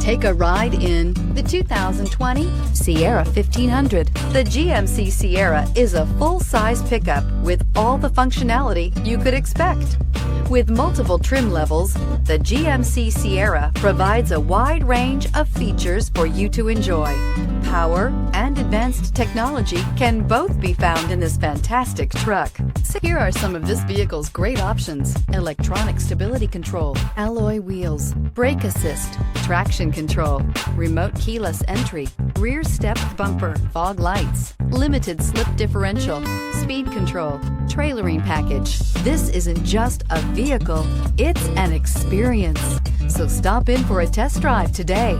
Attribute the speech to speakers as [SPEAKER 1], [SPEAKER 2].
[SPEAKER 1] Take a ride in the 2020 Sierra 1500. The GMC Sierra is a full-size pickup with all the functionality you could expect. With multiple trim levels, the GMC Sierra provides a wide range of features for you to enjoy. Power and advanced technology can both be found in this fantastic truck. So here are some of this vehicle's great options: electronic stability control, alloy wheels, brake assist, traction control, remote keyless entry, rear step bumper, fog lights, limited slip differential, speed control, trailering package. This isn't just a vehicle, it's an experience. So stop in for a test drive today.